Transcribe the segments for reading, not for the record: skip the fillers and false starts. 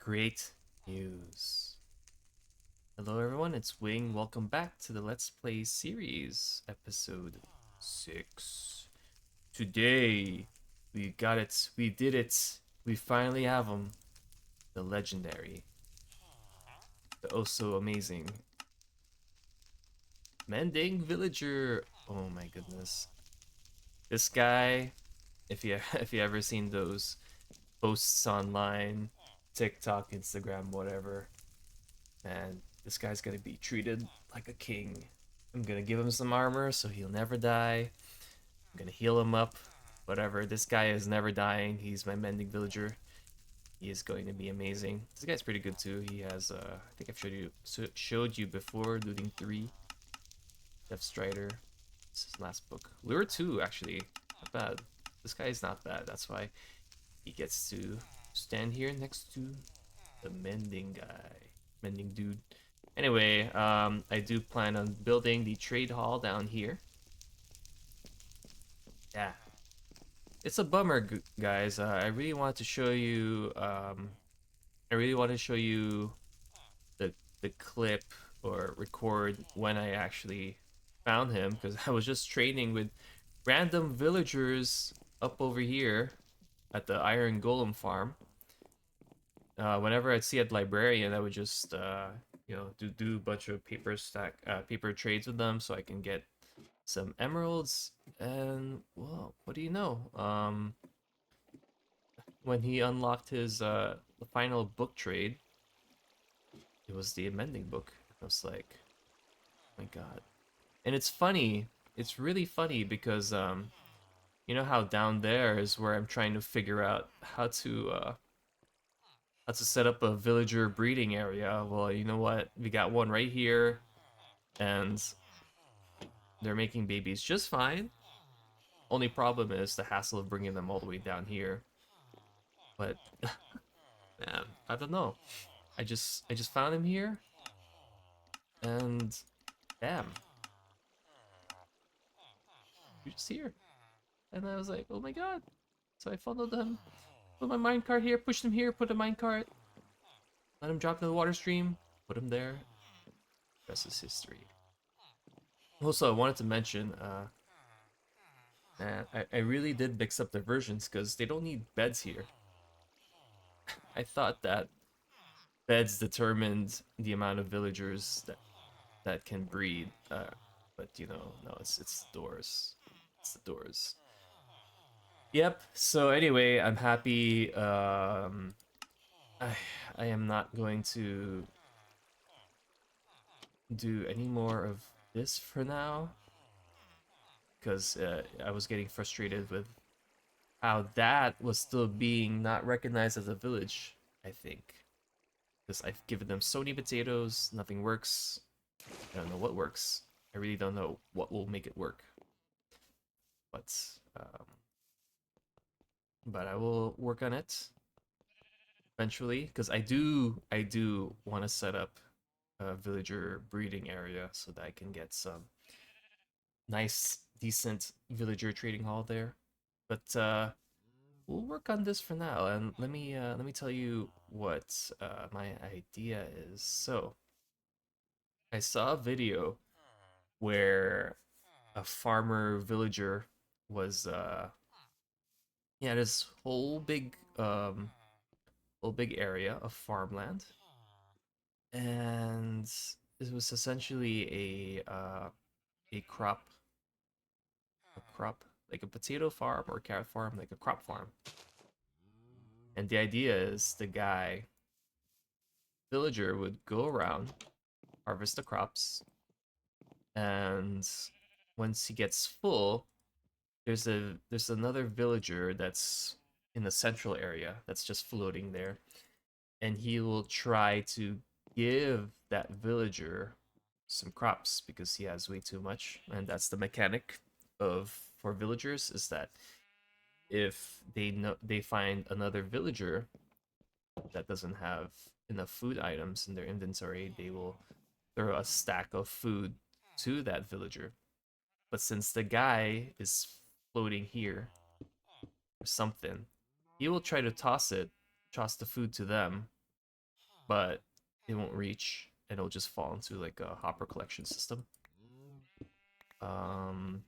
Great news. Hello everyone, it's Wing. Welcome back to the Let's Play series, episode 6. Today, we got it. We did it. We finally have him. The legendary. The oh so amazing. Mending villager. Oh my goodness. This guy, if you if you ever seen those posts online, TikTok, Instagram, whatever, man, this guy's gonna be treated like a king. I'm gonna give him some armor so he'll never die. I'm gonna heal him up. Whatever. This guy is never dying. He's my mending villager. He is going to be amazing. This guy's pretty good too. He has I think I've showed you before, looting 3. Death Strider. This is his last book. Lure 2 actually. Not bad. This guy is not bad. That's why he gets to stand here next to the mending guy. Mending dude. Anyway, I do plan on building the trade hall down here. Yeah, it's a bummer, guys. I really wanted to show you. I really want to show you the clip or record when I actually found him because I was just trading with random villagers up over here at the Iron Golem farm. Whenever I'd see a librarian, I would just do a bunch of paper trades with them so I can get some emeralds. And well, what do you know? When he unlocked his the final book trade, it was the amending book. I was like, oh my god. And it's funny. It's really funny because you know how down there is where I'm trying to figure out how to set up a villager breeding area. Well, you know what? We got one right here, and they're making babies just fine. Only problem is the hassle of bringing them all the way down here. But man, I don't know. I just found him here, and damn, you're just here. And I was like, oh my god. So I followed him, put my minecart here, pushed him here, put a minecart, let him drop in the water stream, put him there. Rest is history. Also, I wanted to mention, man, I really did mix up the versions because they don't need beds here. I thought that beds determined the amount of villagers that can breed, but you know, no, it's doors. It's the doors. Yep. So anyway, I'm happy. I I am not going to do any more of this for now because I was getting frustrated with how that was still being not recognized as a village. I think because I've given them so many potatoes, nothing works. I don't know what works. I really don't know what will make it work. But um, but I will work on it eventually because I do want to set up a villager breeding area so that I can get some nice decent villager trading hall there. But we'll work on this for now, and let me tell you what my idea is. So I saw a video where a farmer villager was yeah, this whole big area of farmland, and it was essentially a crop like a potato farm or carrot farm, like a crop farm. And the idea is the villager would go around, harvest the crops, and once he gets full, there's another villager that's in the central area that's just floating there, and he will try to give that villager some crops because he has way too much. And that's the mechanic of for villagers, is that if they find another villager that doesn't have enough food items in their inventory, they will throw a stack of food to that villager. But since the guy is floating here or something, he will try to toss the food to them, but it won't reach, and it'll just fall into like a hopper collection system. Um,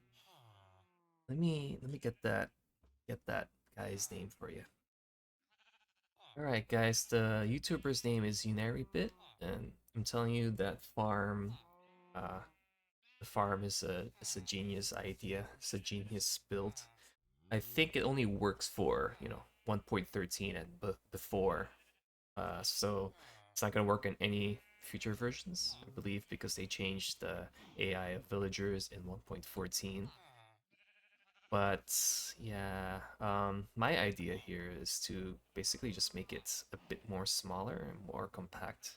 let me get that guy's name for you. All right, guys, the YouTuber's name is Unarybit, and I'm telling you that uh, the farm is a genius idea. It's a genius build. I think it only works for 1.13 and before, so it's not gonna work in any future versions, I believe, because they changed the AI of villagers in 1.14. But yeah, my idea here is to basically just make it a bit more smaller and more compact.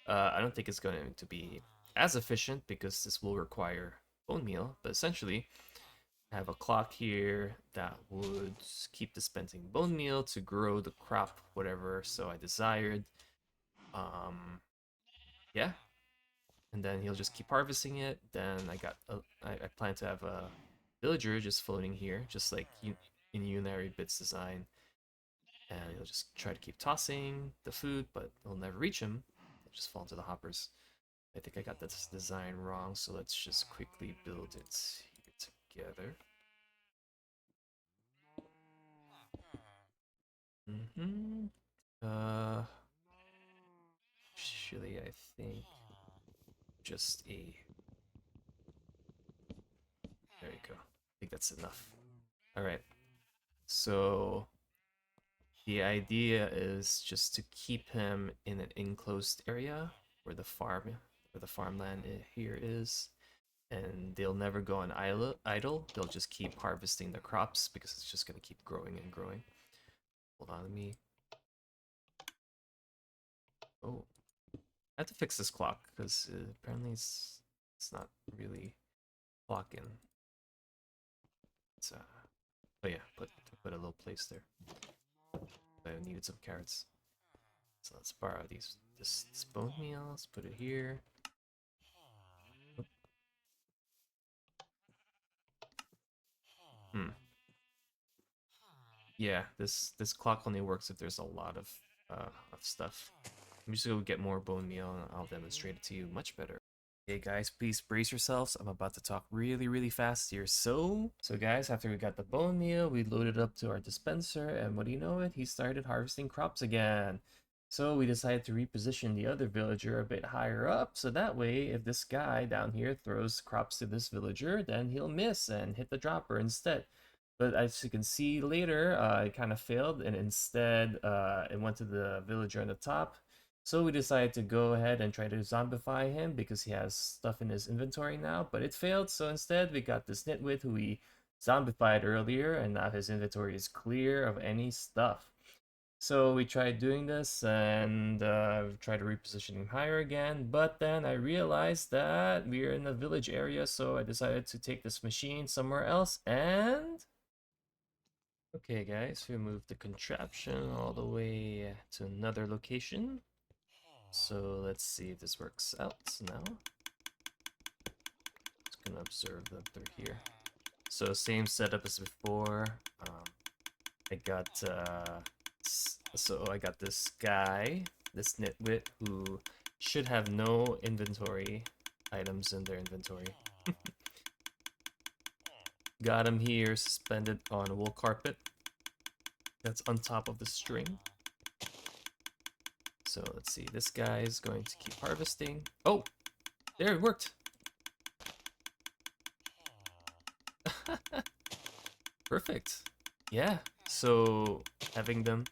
I don't think it's going to be as efficient because this will require bone meal, but essentially I have a clock here that would keep dispensing bone meal to grow the crop, whatever so I desired. Um, yeah, and then he'll just keep harvesting it. Then I plan to have a villager just floating here, just like in Unarybit's design, and he'll just try to keep tossing the food, but it'll never reach him. It'll just fall into the hoppers. I think I got this design wrong, so let's just quickly build it here together. Mm-hmm. Uh, Actually, I think just a. There you go. I think that's enough. All right. So the idea is just to keep him in an enclosed area where the farmland here is, and they'll never go on idle. They'll just keep harvesting the crops because it's just gonna keep growing and growing. Hold on, let me. Oh, I have to fix this clock because apparently it's not really clocking. It's oh yeah, put a little place there. I needed some carrots. So let's borrow this bone meal. Let's put it here. Hmm. Yeah, this clock only works if there's a lot of stuff. I'm just gonna get more bone meal and I'll demonstrate it to you much better. Okay guys, please brace yourselves. I'm about to talk really fast here. So guys, after we got the bone meal, we loaded up to our dispenser, and what do you know it? He started harvesting crops again. So we decided to reposition the other villager a bit higher up, so that way if this guy down here throws crops to this villager, then he'll miss and hit the dropper instead. But as you can see later, it kind of failed, and instead it went to the villager on the top. So we decided to go ahead and try to zombify him because he has stuff in his inventory now, but it failed. So instead we got this nitwit who we zombified earlier, and now his inventory is clear of any stuff. So we tried doing this and tried to reposition him higher again, but then I realized that we're in the village area, so I decided to take this machine somewhere else and... Okay guys, we moved the contraption all the way to another location. So let's see if this works out now. Just gonna observe them through here. So same setup as before. I got I got this guy, this nitwit, who should have no inventory items in their inventory. Got him here suspended on a wool carpet that's on top of the string. So let's see, this guy is going to keep harvesting. Oh, there, it worked. Perfect. Yeah, so having them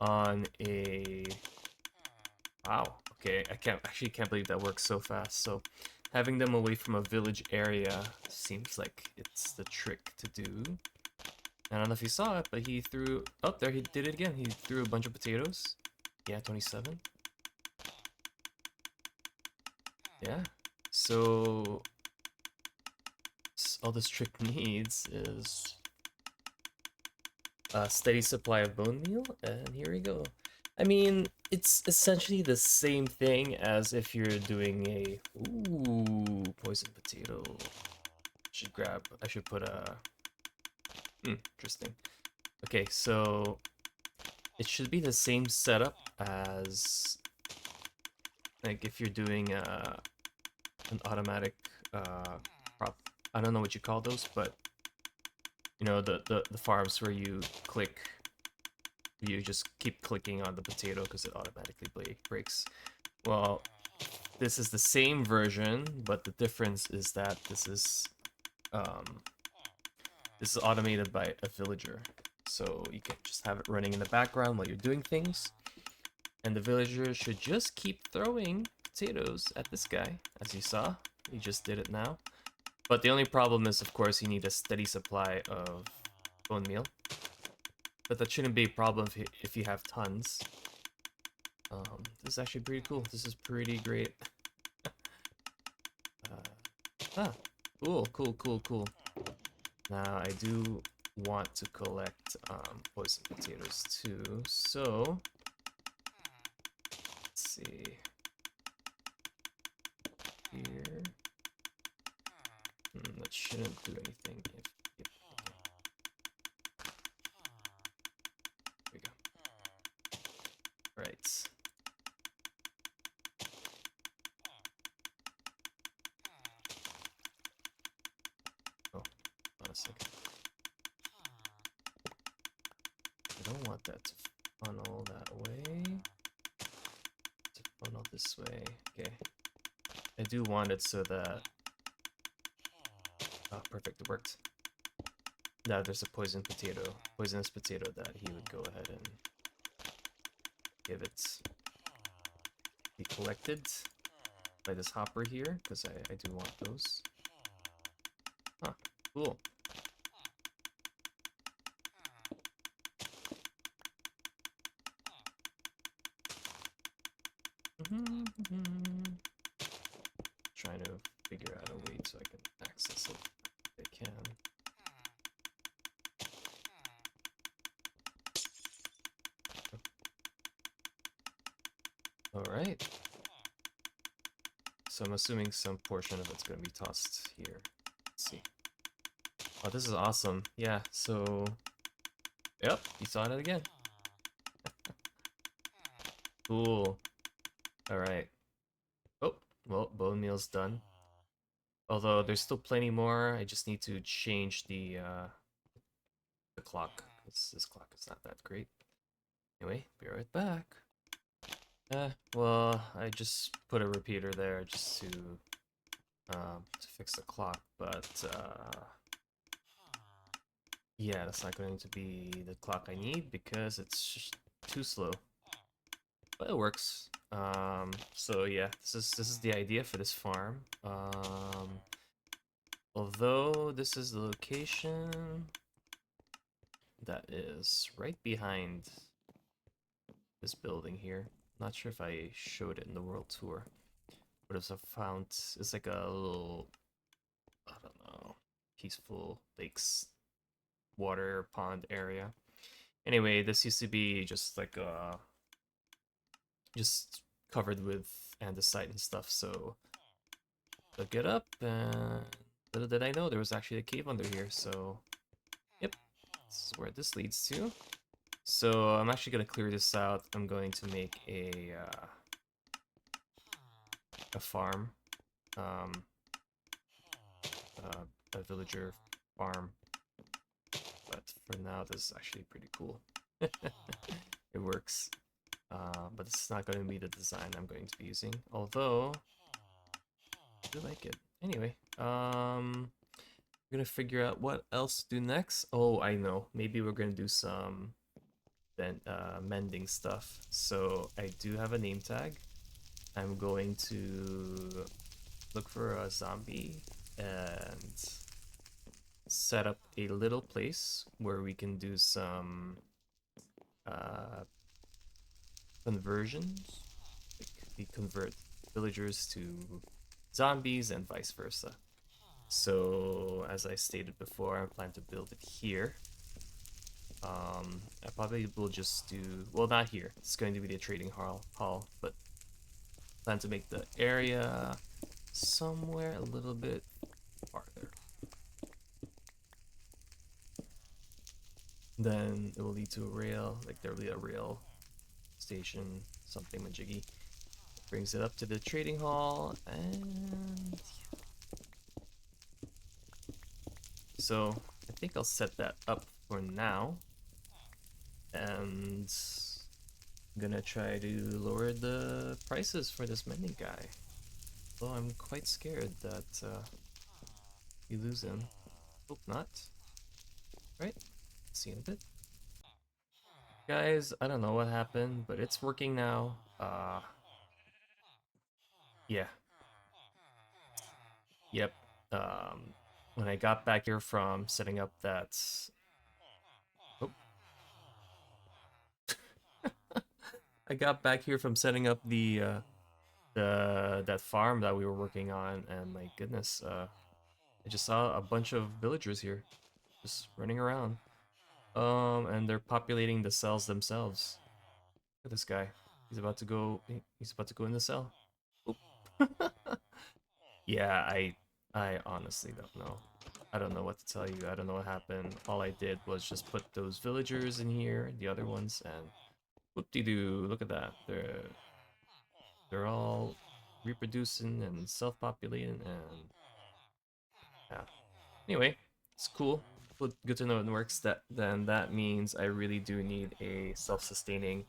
on a... Wow, okay, I can't believe that works so fast. So having them away from a village area seems like it's the trick to do. I don't know if you saw it, but he threw... Oh, there, he did it again. He threw a bunch of potatoes. Yeah, 27. Yeah. So all this trick needs is a steady supply of bone meal, and here we go. I mean, it's essentially the same thing as if you're doing a... Ooh, poison potato. I should put a... interesting. Okay, so it should be the same setup as like if you're doing an automatic prop. I don't know what you call those, but you know the farms where you click, you just keep clicking on the potato because it automatically breaks. Well, this is the same version, but the difference is that um, this is automated by a villager. So you can just have it running in the background while you're doing things. And the villager should just keep throwing potatoes at this guy, as you saw. He just did it now. But the only problem is, of course, you need a steady supply of bone meal. But that shouldn't be a problem if you have tons. This is actually pretty cool. This is pretty great. Cool. Now, I do want to collect poison potatoes too, so let's see. Here. That shouldn't do anything if okay. There we go. Right. Oh, hold on a second. I don't want that to funnel that way. To funnel this way. Okay. I do want it so that... Oh, perfect, it worked. Now there's a poisonous potato that he would go ahead and give it. Be collected by this hopper here, because I do want those. Huh, cool. Trying to figure out a way so I can access it if I can. Alright. So I'm assuming some portion of it's going to be tossed here. Let's see. Oh, this is awesome. Yeah, so... Yep, you saw it again. Cool. Alright. Oh, well, bone meal's done. Although there's still plenty more. I just need to change the clock. This clock is not that great. Anyway, be right back. Well, I just put a repeater there just to fix the clock, but yeah, that's not going to be the clock I need because it's just too slow. But it works. So yeah, this is the idea for this farm. Although this is the location that is right behind this building here. Not sure if I showed it in the world tour. But as I found, it's like a little, I don't know, peaceful lakes, water pond area. Anyway, this used to be just like just covered with andesite and stuff. So look it up, and little did I know there was actually a cave under here. So yep, this is where this leads to. So I'm actually gonna clear this out. I'm going to make a farm, a villager farm. But for now, this is actually pretty cool. It works. But this is not going to be the design I'm going to be using. Although, I do like it. Anyway, we're gonna figure out what else to do next. Oh, I know. Maybe we're gonna do some mending stuff. So I do have a name tag. I'm going to look for a zombie and set up a little place where we can do some conversions. Like we convert villagers to zombies and vice versa. So as I stated before, I plan to build it here. I probably will just do, well, not here. It's going to be the trading hall, but plan to make the area somewhere a little bit farther. Then it will lead to a rail, like there will be a rail station something majiggy. Brings it up to the trading hall, and so I think I'll set that up for now, and I'm gonna try to lower the prices for this mending guy. Though I'm quite scared that we lose him. Hope not. Right? See you in a bit. Guys, I don't know what happened, but it's working now. Yeah. Yep. When I got back here from setting up that... Oh. I got back here from setting up that farm that we were working on, and my goodness, I just saw a bunch of villagers here, just running around. And they're populating the cells themselves. Look at this guy. He's about to go. He's about to go in the cell. Oop. Yeah, I honestly don't know. I don't know what to tell you. I don't know what happened. All I did was just put those villagers in here, the other ones, and whoop-de-doo. Look at that. They're all reproducing and self-populating, and yeah. Anyway, it's cool. Good to know it works. That means I really do need a self-sustaining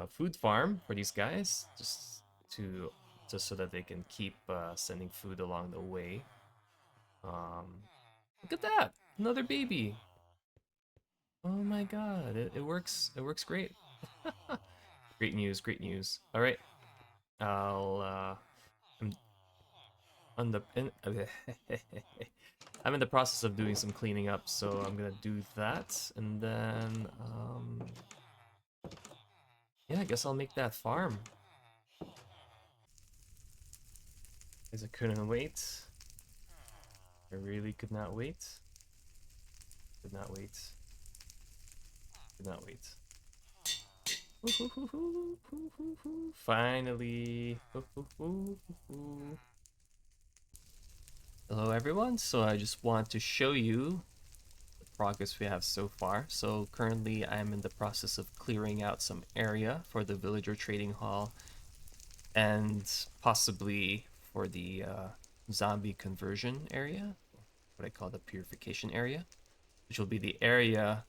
food farm for these guys, to just so that they can keep sending food along the way. Look at that, another baby. Oh my god, it works. It works great. Great news, great news. All right, I'm on the I'm in the process of doing some cleaning up, so I'm gonna do that, and then yeah, I guess I'll make that farm. Because I couldn't wait. I really could not wait. Could not wait. Could not wait. Finally. Hello everyone. So I just want to show you the progress we have so far. So currently I'm in the process of clearing out some area for the villager trading hall, and possibly for the zombie conversion area, what I call the purification area, which will be the area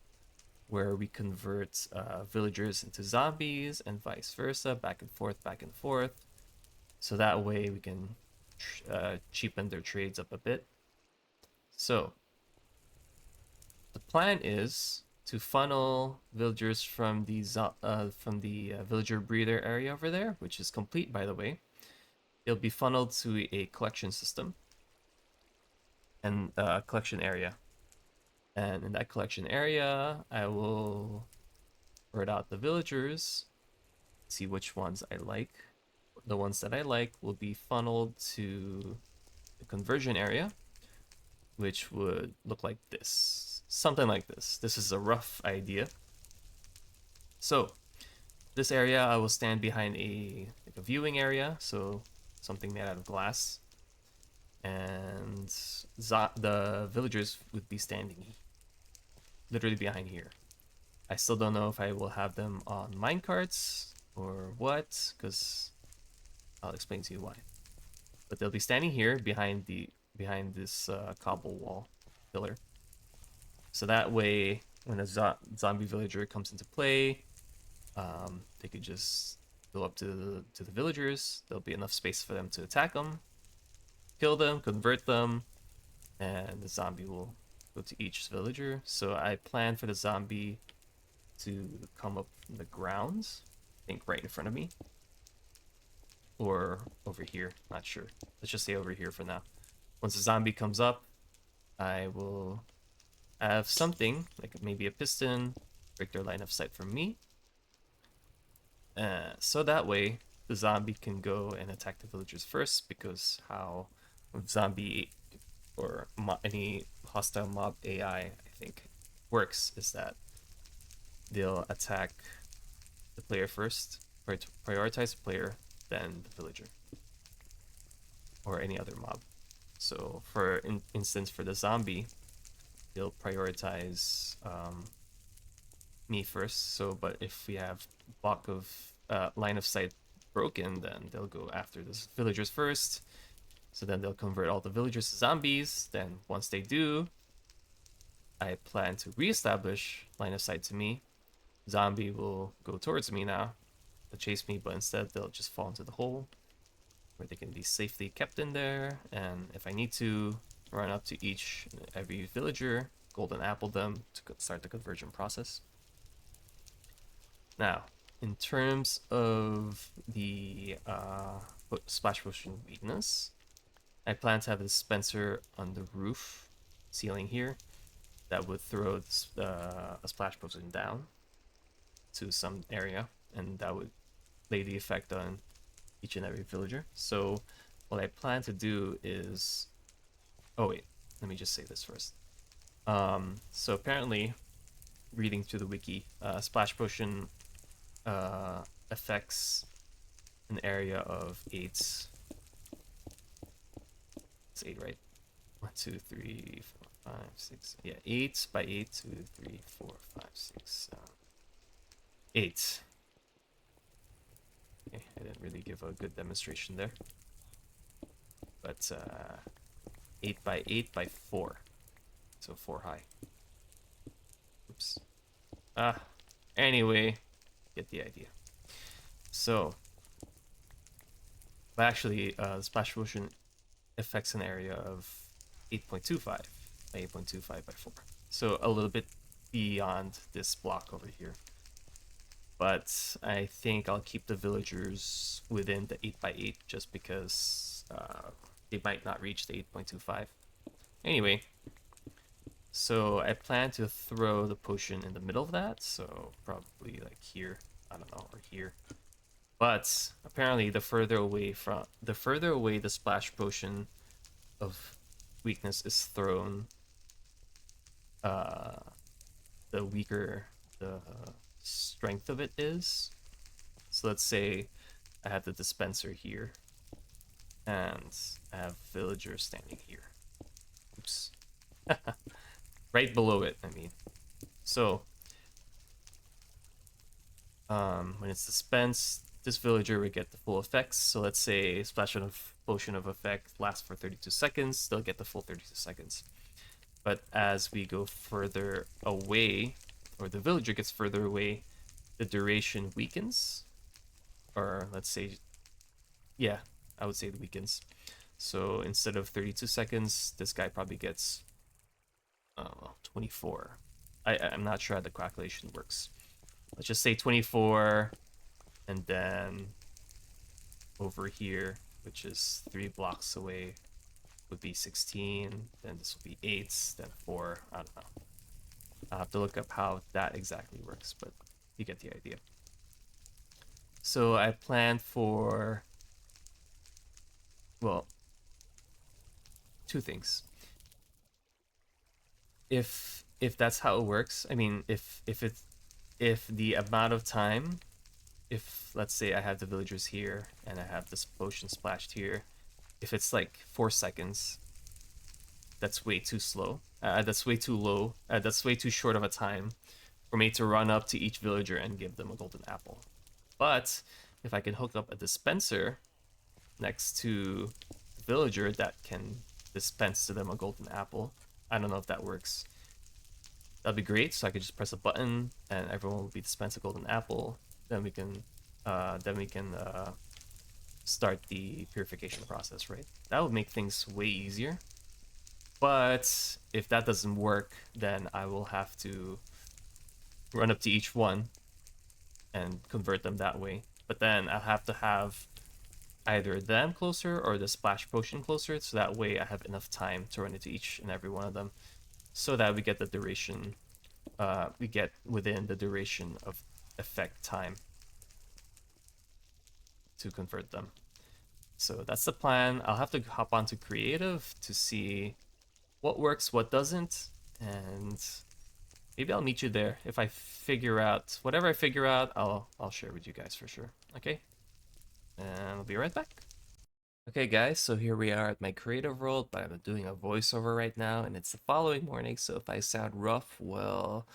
where we convert villagers into zombies and vice versa, back and forth, back and forth. So that way we can cheapen their trades up a bit. So the plan is to funnel villagers from the villager breeder area over there, which is complete, by the way. It'll be funneled to a collection system and collection area. And in that collection area, I will sort out the villagers, see which ones I like. The ones that I like will be funneled to the conversion area, which would look like this. Something like this. This is a rough idea. So this area, I will stand behind like a viewing area, so something made out of glass. And the villagers would be standing literally behind here. I still don't know if I will have them on minecarts or what, because I'll explain to you why. But they'll be standing here behind this cobble wall pillar. So that way, when a zombie villager comes into play, they could just go up to the villagers. There'll be enough space for them to attack them, kill them, convert them, and the zombie will go to each villager. So I plan for the zombie to come up from the ground, I think right in front of me, or over here, not sure. Let's just say over here for now. Once the zombie comes up, I will have something, like maybe a piston, break their line of sight from me. So that way, the zombie can go and attack the villagers first, because how zombie or any hostile mob AI, I think, works is that they'll attack the player first, or to prioritize the player, then the villager, or any other mob. So for instance, for the zombie, they'll prioritize me first. So, but if we have block of line of sight broken, then they'll go after the villagers first. So then they'll convert all the villagers to zombies. Then once they do, I plan to reestablish line of sight to me. Zombie will go towards me now to chase me, but instead they'll just fall into the hole where they can be safely kept in there. And if I need to, run up to every villager, golden apple them to start the conversion process. Now, in terms of the splash potion weakness, I plan to have a dispenser on the roof ceiling here that would throw a splash potion down to some area, and that would lay the effect on each and every villager. So what I plan to do is, oh wait, let me just say this first. So apparently, reading through the wiki, splash potion affects an area of 8. It's 8, right? 1, 2, 3, 4, 5, 6. Yeah, 8 by 8, 2, 3, 4, 5, 6, 7, 8. Okay, I didn't really give a good demonstration there. But 8 by 8 by 4. So 4 high. Oops. Anyway, get the idea. So, but actually, the splash potion affects an area of 8.25 by 8.25 by 4. So a little bit beyond this block over here. But I think I'll keep the villagers within the 8 by 8 just because they might not reach the 8.25. Anyway, so I plan to throw the potion in the middle of that, so probably like here, I don't know, or here. But apparently the further away the splash potion of weakness is thrown, the weaker the strength of it is. So let's say I have the dispenser here and I have villagers standing here. Oops. Right below it, I mean. So when it's dispensed, this villager would get the full effects. So let's say splash of potion of effect lasts for 32 seconds, they'll get the full 32 seconds. But as we go further away, or the villager gets further away, the duration weakens. Or let's say, yeah, I would say it weakens. So instead of 32 seconds, this guy probably gets 24. I'm not sure how the calculation works. Let's just say 24, and then over here, which is 3 blocks away, would be 16, then this will be 8, then 4, I don't know. I'll have to look up how that exactly works, but you get the idea. So I planned for, well, 2 things. If that's how it works, I mean, if the amount of time, if let's say I have the villagers here and I have this potion splashed here, if it's like 4 seconds, that's way too slow. That's way too low. That's way too short of a time for me to run up to each villager and give them a golden apple. But if I can hook up a dispenser next to the villager that can dispense to them a golden apple, I don't know if that works. That'd be great. So I could just press a button and everyone will be dispensed a golden apple. Then we can start the purification process, right? That would make things way easier. But if that doesn't work, then I will have to run up to each one and convert them that way. But then I'll have to have either them closer or the splash potion closer, so that way I have enough time to run into each and every one of them, so that we get the duration, we get within the duration of effect time to convert them. So that's the plan. I'll have to hop onto creative to see what works, what doesn't, and maybe I'll meet you there. If I figure out whatever I figure out, I'll share with you guys for sure. Okay, and I'll be right back. Okay guys, so here we are at my creative world, but I'm doing a voiceover right now and it's the following morning, so if I sound rough, well,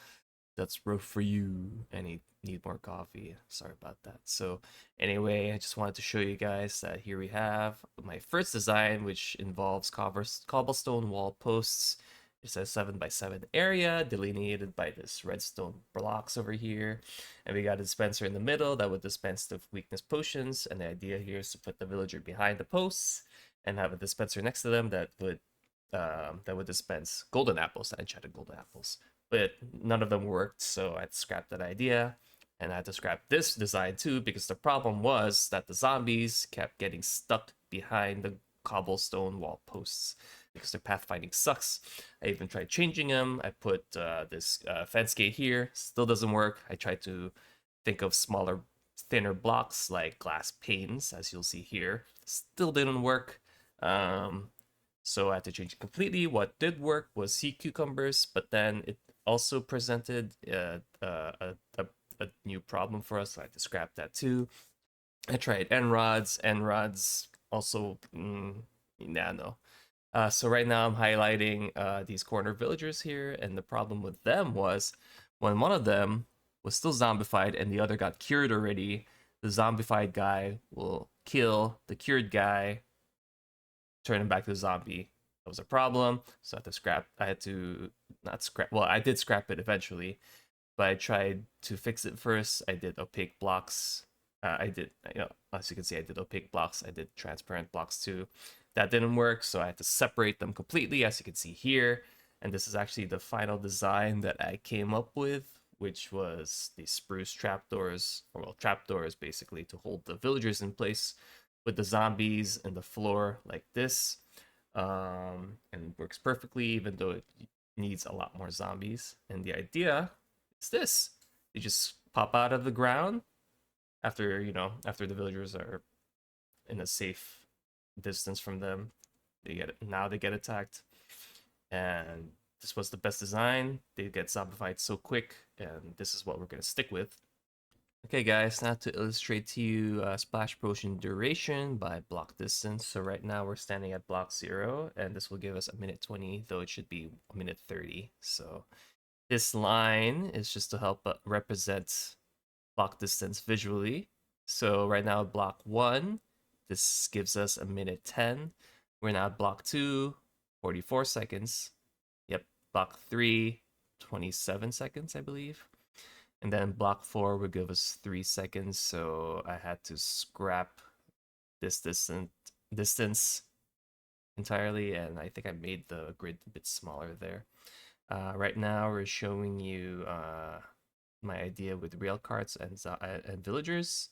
That's rough for you. I need more coffee. Sorry about that. So anyway, I just wanted to show you guys that here we have my first design, which involves cobblestone wall posts. It's a 7x7 area delineated by this redstone blocks over here. And we got a dispenser in the middle that would dispense the weakness potions. And the idea here is to put the villager behind the posts and have a dispenser next to them that would dispense golden apples, enchanted golden apples. But none of them worked, so I had to scrap that idea. And I had to scrap this design too, because the problem was that the zombies kept getting stuck behind the cobblestone wall posts because their pathfinding sucks. I even tried changing them. I put this fence gate here, still doesn't work. I tried to think of smaller, thinner blocks like glass panes, as you'll see here, still didn't work. So I had to change it completely. What did work was sea cucumbers, but then it also presented a new problem for us. So I had to scrap that too. I tried end rods. End rods also, nah, no. So right now I'm highlighting these corner villagers here, and the problem with them was when one of them was still zombified and the other got cured already, the zombified guy will kill the cured guy, turn him back to a zombie. That was a problem, so I had to scrap. I had to not scrap. Well, I did scrap it eventually, but I tried to fix it first. I did opaque blocks. I did, as you can see, I did opaque blocks. I did transparent blocks too. That didn't work, so I had to separate them completely, as you can see here. And this is actually the final design that I came up with, which was the spruce trapdoors, or well, trapdoors basically to hold the villagers in place with the zombies and the floor like this. And works perfectly, even though it needs a lot more zombies. And the idea is this: they just pop out of the ground after after the villagers are in a safe distance from them. They get attacked, and this was the best design. They get zombified so quick, and this is what we're gonna stick with. Okay guys, now to illustrate to you splash potion duration by block distance. So right now we're standing at block 0, and this will give us a minute 20, though it should be a minute 30. So this line is just to help represent block distance visually. So right now block 1, this gives us a minute 10. We're now at block 2, 44 seconds. Yep, block 3, 27 seconds, I believe. And then block 4 would give us 3 seconds, so I had to scrap this distance entirely, and I think I made the grid a bit smaller there. Right now we're showing you my idea with rail carts and villagers.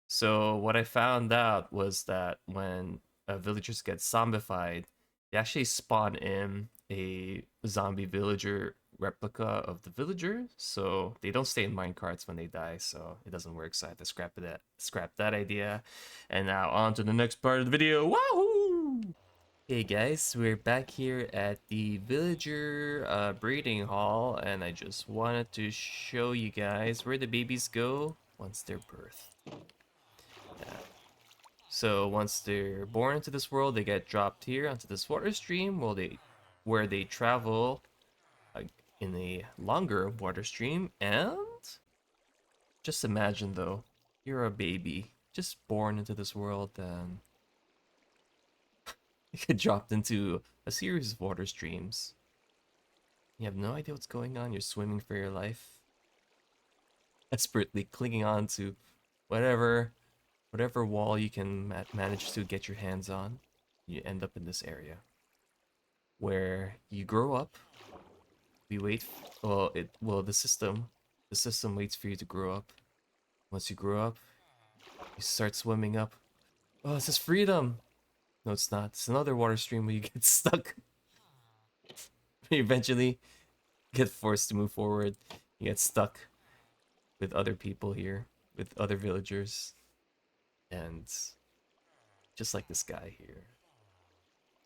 So what I found out was that when villagers get zombified, they actually spawn in a zombie villager replica of the villager, so they don't stay in minecarts when they die, so it doesn't work. So I had to scrap that idea. And now on to the next part of the video. Wahoo! Hey guys, we're back here at the villager breeding hall, and I just wanted to show you guys where the babies go once they're birthed. Yeah. So once they're born into this world, they get dropped here onto this water stream, where they travel in a longer water stream. And just imagine though, you're a baby just born into this world, and you get dropped into a series of water streams. You have no idea what's going on. You're swimming for your life, desperately clinging on to whatever wall you can manage to get your hands on. You end up in this area where you grow up. We wait. The system waits for you to grow up. Once you grow up, you start swimming up. Oh, this is freedom. No, it's not. It's another water stream where you get stuck. You eventually get forced to move forward. You get stuck with other people here, with other villagers, and just like this guy here.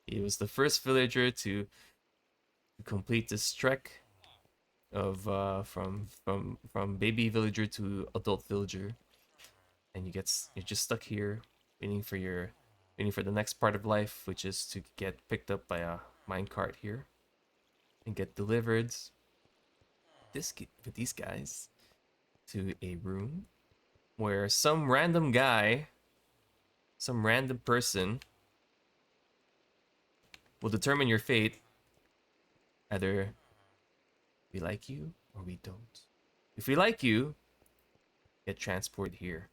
He was the first villager to complete this trek of from baby villager to adult villager, and you're just stuck here waiting for the next part of life, which is to get picked up by a minecart here and get delivered with these guys to a room where some random guy, some random person will determine your fate. Either we like you or we don't. If we like you, get transported here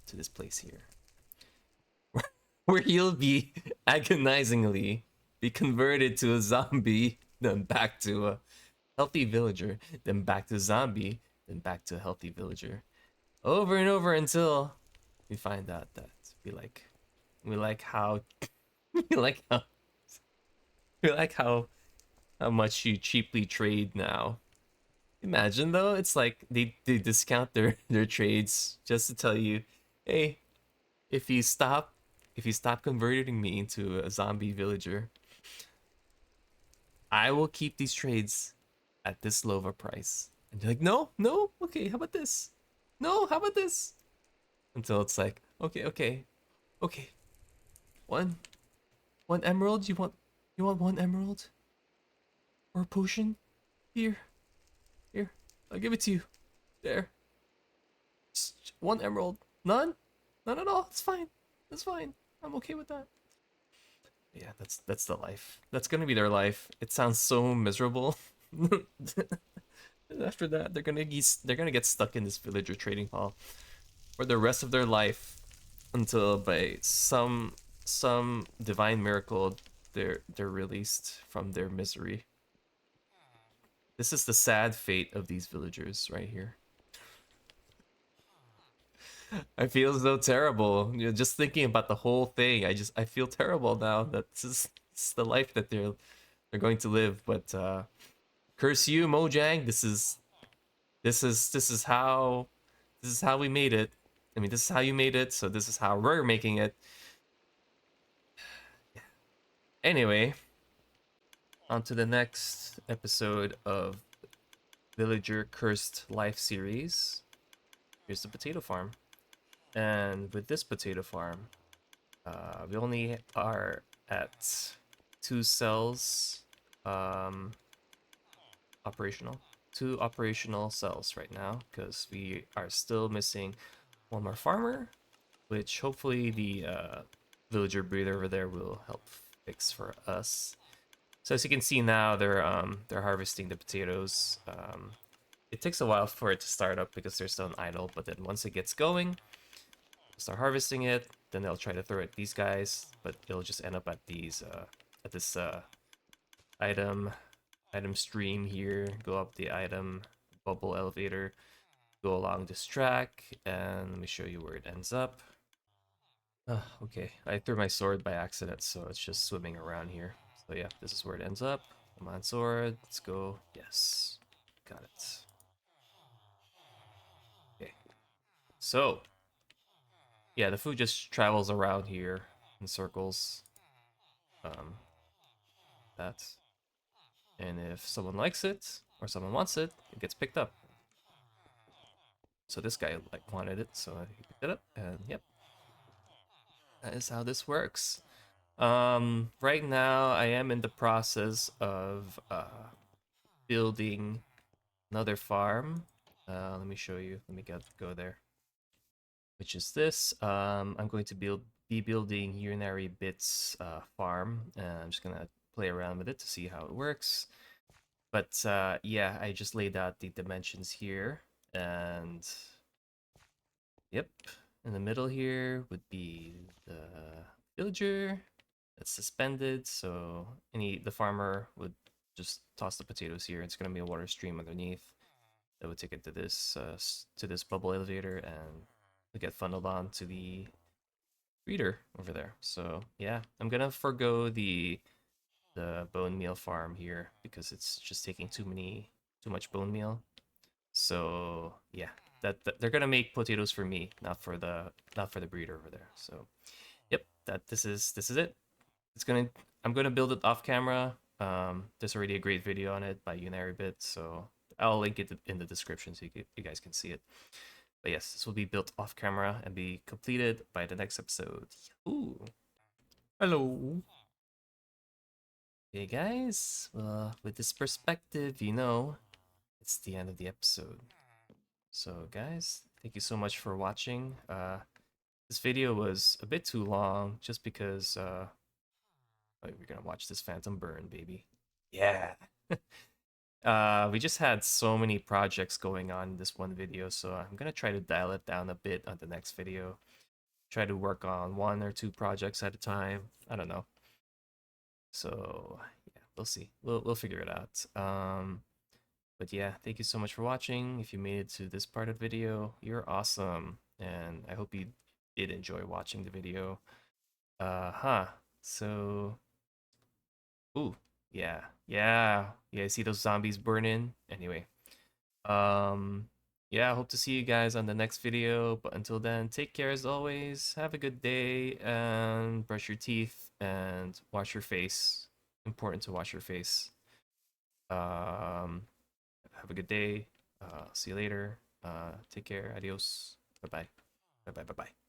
to this place here, where you'll be agonizingly be converted to a zombie, then back to a healthy villager, then back to zombie, then back to a healthy villager, over and over until we find out that we like how we like how we like how much you cheaply trade now. Imagine though, it's like they discount their trades just to tell you, hey, if you stop if you stop converting me into a zombie villager, I will keep these trades at this low of a price. And you're like, no, no, okay, how about this? No, how about this? Until it's like, okay, okay, okay. One one emerald? You want one emerald? Or a potion? Here, here. I'll give it to you. There. Just one emerald. None? None at all. It's fine. It's fine. I'm okay with that. Yeah, that's the life. That's gonna be their life. It sounds so miserable. And after that, they're gonna get stuck in this villager trading hall for the rest of their life until by some divine miracle they're released from their misery. This is the sad fate of these villagers right here. I feel so terrible. You know, just thinking about the whole thing. I feel terrible now that this is the life that they're going to live. But curse you, Mojang. This is how we made it. I mean, this is how you made it. So this is how we're making it. Anyway, on to the next episode of Villager Cursed Life series. Here's the potato farm. And with this potato farm, we only are at 2 cells operational. 2 operational cells right now because we are still missing one more farmer, which hopefully the villager breeder over there will help fix for us. So as you can see now, they're harvesting the potatoes. It takes a while for it to start up because they're still on idle, but then once it gets going, start harvesting it. Then they'll try to throw it at these guys, but it'll just end up at these at this item stream here. Go up the item bubble elevator, go along this track, and let me show you where it ends up. Okay, I threw my sword by accident, so it's just swimming around here. So yeah, this is where it ends up. Come on, sword, let's go. Yes, got it. Okay, so yeah, the food just travels around here in circles. That, and if someone likes it or someone wants it, it gets picked up. So this guy like wanted it, so he picked it up, and yep, that is how this works. Right now I am in the process of building another farm. Let me show you. Let me go there. Which is this. I'm going to be building Unarybit's farm. And I'm just gonna play around with it to see how it works. But yeah, I just laid out the dimensions here, and yep, in the middle here would be the villager that's suspended. So the farmer would just toss the potatoes here. It's gonna be a water stream underneath that would take it to this bubble elevator, and we get funneled on to the breeder over there. So yeah, I'm gonna forgo the bone meal farm here because it's just taking too much bone meal. So yeah, that they're gonna make potatoes for me, not for the breeder over there. So yep, this is it. I'm gonna build it off camera. There's already a great video on it by Unarybit, so I'll link it in the description so you guys can see it. But yes, this will be built off camera and be completed by the next episode. Ooh, hello. Hey guys, well, with this perspective, you know, it's the end of the episode. So guys, thank you so much for watching. This video was a bit too long just because we're gonna watch this phantom burn, baby. Yeah. We just had so many projects going on in this one video, so I'm gonna try to dial it down a bit on the next video. Try to work on one or two projects at a time. I don't know. So yeah, we'll see. We'll figure it out. But yeah, thank you so much for watching. If you made it to this part of the video, you're awesome. And I hope you did enjoy watching the video. So, ooh, yeah, see those zombies burning? Anyway, um, yeah, I hope to see you guys on the next video. But until then, take care as always. Have a good day and brush your teeth and wash your face. Important to wash your face. Um, have a good day. See you later. Take care. Adios. Bye bye. Bye bye. Bye bye.